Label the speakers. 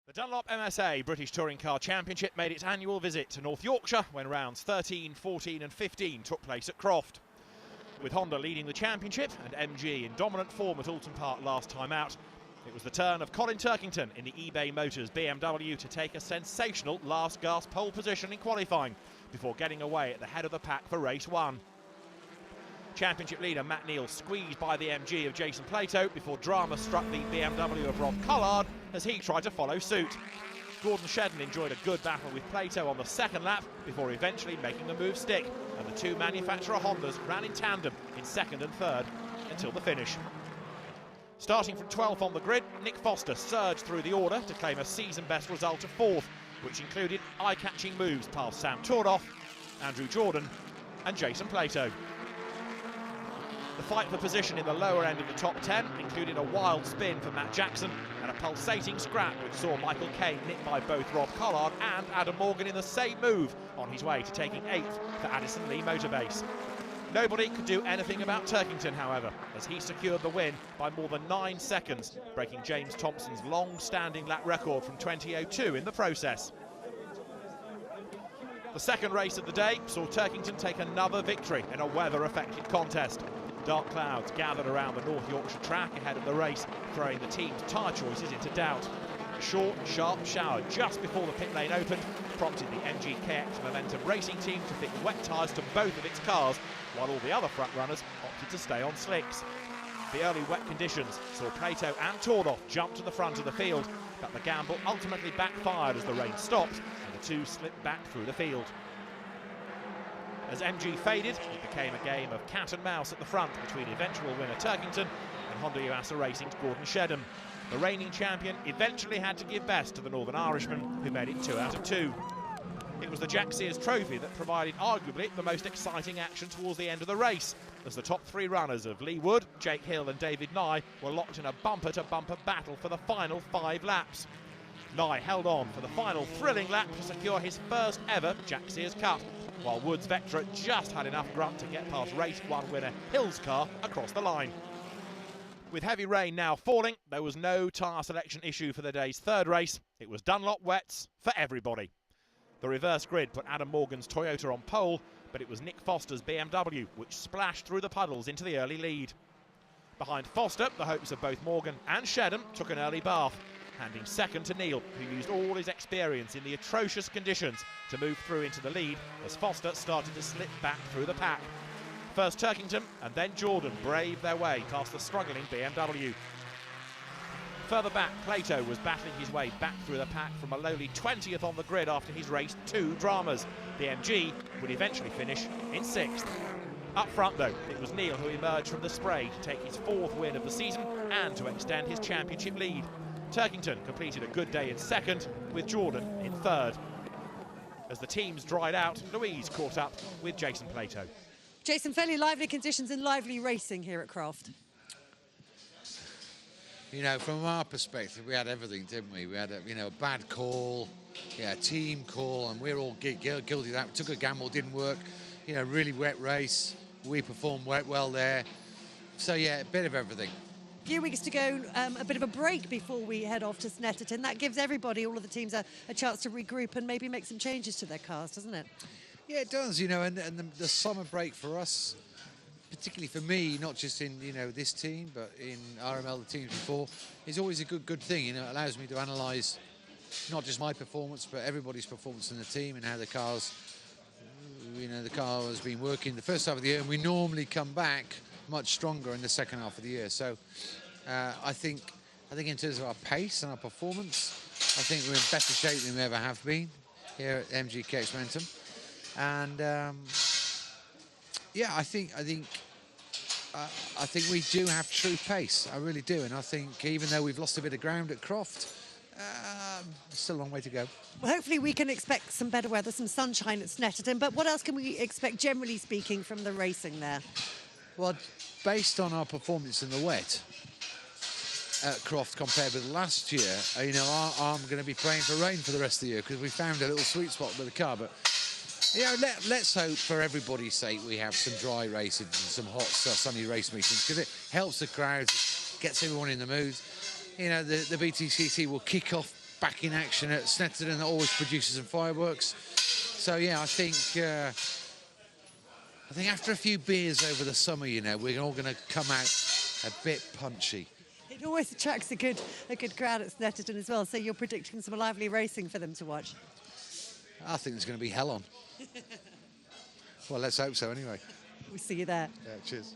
Speaker 1: The Dunlop MSA British Touring Car Championship made its annual visit to North Yorkshire when rounds 13, 14 and 15 took place at Croft. With Honda leading the championship and MG in dominant form at Alton Park last time out, it was the turn of Colin Turkington in the eBay Motors BMW to take a sensational last-gasp pole position in qualifying before getting away at the head of the pack for race one. Championship leader Matt Neal squeezed by the MG of Jason Plato before drama struck the BMW of Rob Collard as he tried to follow suit. Gordon Shedden enjoyed a good battle with Plato on the second lap before eventually making the move stick, and the two manufacturer Hondas ran in tandem in second and third until the finish. Starting from 12th on the grid, Nick Foster surged through the order to claim a season-best result of 4th, which included eye-catching moves past Sam Tordoff, Andrew Jordan and Jason Plato. The fight for position in the lower end of the top 10 included a wild spin for Matt Jackson and a pulsating scrap which saw Michael Kane nipped by both Rob Collard and Adam Morgan in the same move on his way to taking 8th for Addison Lee Motorbase. Nobody could do anything about Turkington, however, as he secured the win by more than 9 seconds, breaking James Thompson's long-standing lap record from 2002 in the process. The second race of the day saw Turkington take another victory in a weather-affected contest. Dark clouds gathered around the North Yorkshire track ahead of the race, throwing the team's tyre choices into doubt. A short, sharp shower just before the pit lane opened prompted the MG KX Momentum Racing team to fit wet tyres to both of its cars, while all the other front runners opted to stay on slicks. The early wet conditions saw Plato and Tordoff jump to the front of the field, but the gamble ultimately backfired as the rain stopped and the two slipped back through the field. As MG faded, it became a game of cat and mouse at the front between eventual winner Turkington and Honda Yuasa Racing's Gordon Shedden. The reigning champion eventually had to give best to the Northern Irishman, who made it 2 out of 2. It was the Jack Sears Trophy that provided arguably the most exciting action towards the end of the race, as the top 3 runners of Lee Wood, Jake Hill and David Nye were locked in a bumper-to-bumper battle for the final 5 laps. Nye held on for the final thrilling lap to secure his first ever Jack Sears Cup, while Wood's Vectra just had enough grunt to get past race 1 winner Hill's car across the line. With heavy rain now falling, there was no tyre selection issue for the day's third race. It was Dunlop wets for everybody. The reverse grid put Adam Morgan's Toyota on pole, but it was Nick Foster's BMW which splashed through the puddles into the early lead. Behind Foster, the hopes of both Morgan and Shedden took an early bath, handing second to Neal, who used all his experience in the atrocious conditions to move through into the lead as Foster started to slip back through the pack. First Turkington and then Jordan braved their way past the struggling BMW. Further back, Plato was battling his way back through the pack from a lowly 20th on the grid after he's raced 2 dramas. The MG would eventually finish in 6th. Up front though, it was Neal who emerged from the spray to take his 4th win of the season and to extend his championship lead. Turkington completed a good day in 2nd, with Jordan in 3rd. As the teams dried out, Louise caught up with Jason Plato.
Speaker 2: Jason, fairly lively conditions and lively racing here at Croft.
Speaker 3: You know, from our perspective, we had everything, didn't we? We had a bad call, a team call, and we're all guilty of that. We took a gamble, didn't work. Really wet race. We performed well there. So, yeah, a bit of everything.
Speaker 2: A few weeks to go, a bit of a break before we head off to Snetterton. That gives everybody, all of the teams, a chance to regroup and maybe make some changes to their cars, doesn't it? Yeah,
Speaker 3: it does, and the summer break for us, particularly for me, not just in, this team, but in RML, the teams before, is always a good thing. It allows me to analyse not just my performance, but everybody's performance in the team and how the cars, the car has been working the first half of the year, and we normally come back much stronger in the second half of the year. So I think in terms of our pace and our performance, I think we're in better shape than we ever have been here at MG KX Momentum. And I think we do have true pace. I really do. And I think even though we've lost a bit of ground at Croft, still a long way to go.
Speaker 2: Well, hopefully we can expect some better weather, some sunshine at Snetterton. But what else can we expect, generally speaking, from the racing there?
Speaker 3: Well, based on our performance in the wet at Croft compared with last year, I'm going to be praying for rain for the rest of the year because we found a little sweet spot with the car. But let's hope for everybody's sake we have some dry races and some hot, sunny race meetings because it helps the crowds, gets everyone in the mood. The BTCC will kick off back in action at Snetterton that always produces some fireworks. So yeah, I think after a few beers over the summer, you know, we're all going to come out a bit punchy.
Speaker 2: It always attracts a good crowd at Snetterton as well. So you're predicting some lively racing for them to watch.
Speaker 3: I think there's going to be hell on. Well, let's hope so anyway.
Speaker 2: We'll see you there.
Speaker 3: Yeah, cheers.